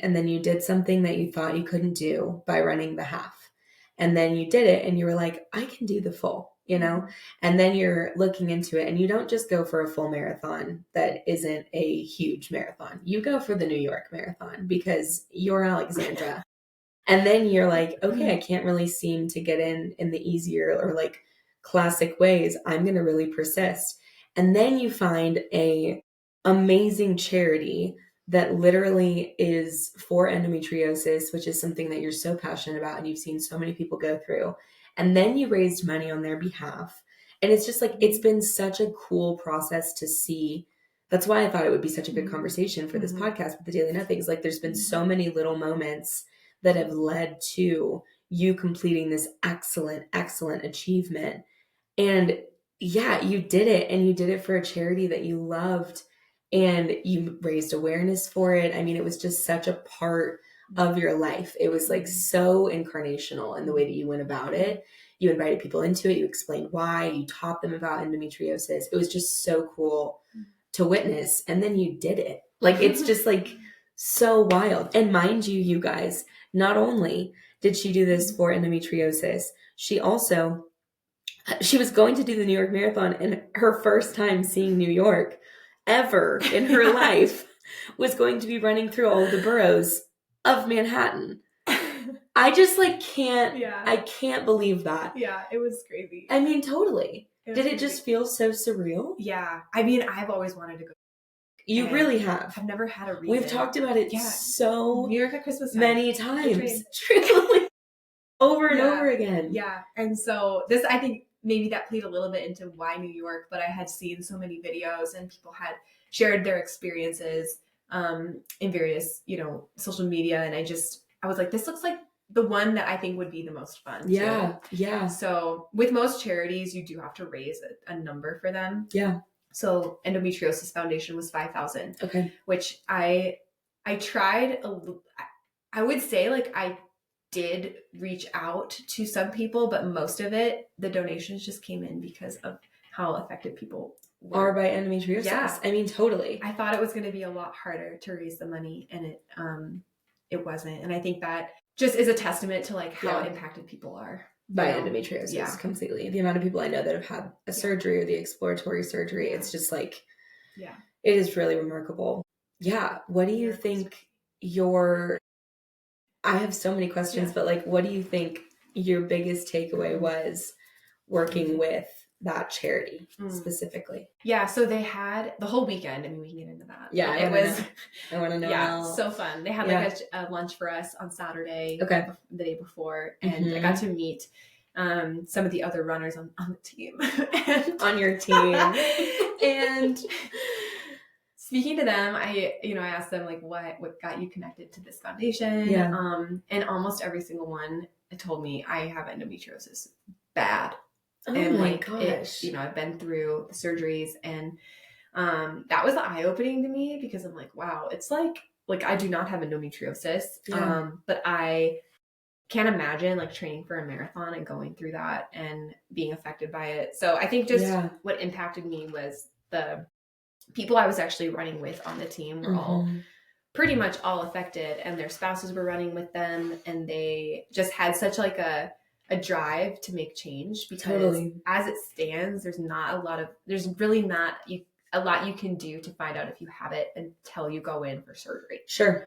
and then you did something that you thought you couldn't do by running the half. And then you did it and you were like, I can do the full, you know? And then you're looking into it and you don't just go for a full marathon that isn't a huge marathon. You go for the New York Marathon because you're Alexandra. And then you're like, okay, I can't really seem to get in the easier or like classic ways. I'm going to really persist. And then you find a amazing charity that literally is for endometriosis, which is something that you're so passionate about and you've seen so many people go through. And then you raised money on their behalf. And it's just like, it's been such a cool process to see. That's why I thought it would be such a good conversation for this podcast with the Daily Nothings. Like there's been so many little moments that have led to you completing this excellent, excellent achievement. And yeah, you did it, and you did it for a charity that you loved, and you raised awareness for it. I mean, it was just such a part of your life. It was like so incarnational in the way that you went about it. You invited people into it. You explained why. You taught them about endometriosis. It was just so cool to witness. And then you did it. Like, it's just like so wild. And mind you, you guys, not only did she do this for endometriosis, she was going to do the New York Marathon, and her first time seeing New York ever in her life was going to be running through all the boroughs of Manhattan. I just like I can't believe that. Yeah, it was crazy. I mean, totally. Did it just feel so surreal? Yeah. I mean, I've always wanted to go. You really have. I've never had a reason. We've talked about it so New York at Christmas time. many times. Truly. Over and over again. Yeah. And so this, I think maybe that played a little bit into why New York, but I had seen so many videos and people had shared their experiences in various, social media. And I was like, this looks like the one that I think would be the most fun. Yeah. Too. Yeah. So with most charities, you do have to raise a number for them. Yeah. So Endometriosis Foundation was $5,000. Okay. Which I tried, I would say like I did reach out to some people, but most of it, the donations just came in because of how affected people are by endometriosis. Yeah. I mean, totally. I thought it was going to be a lot harder to raise the money, and it wasn't. And I think that just is a testament to like how impacted people are by endometriosis. Yeah. Completely. The amount of people I know that have had a surgery or the exploratory surgery, it's just like, it is really remarkable. Yeah. What do you think I have so many questions, but like, what do you think your biggest takeaway was working with that charity specifically? Yeah. So they had the whole weekend. I mean, we can get into that. Yeah. I want to know. Yeah. So fun. They had like a lunch for us on Saturday, the day before. And I got to meet some of the other runners on the team. On your team. And speaking to them, I asked them like what got you connected to this foundation. Yeah. And almost every single one told me I have endometriosis bad. Oh and my like gosh. I've been through the surgeries, and that was eye-opening to me because I'm like, wow, it's like I do not have endometriosis. Yeah. But I can't imagine like training for a marathon and going through that and being affected by it. So I think just what impacted me was the people I was actually running with on the team were all pretty much all affected, and their spouses were running with them, and they just had such like a drive to make change because as it stands, there's really not a lot you can do to find out if you have it until you go in for surgery. Sure.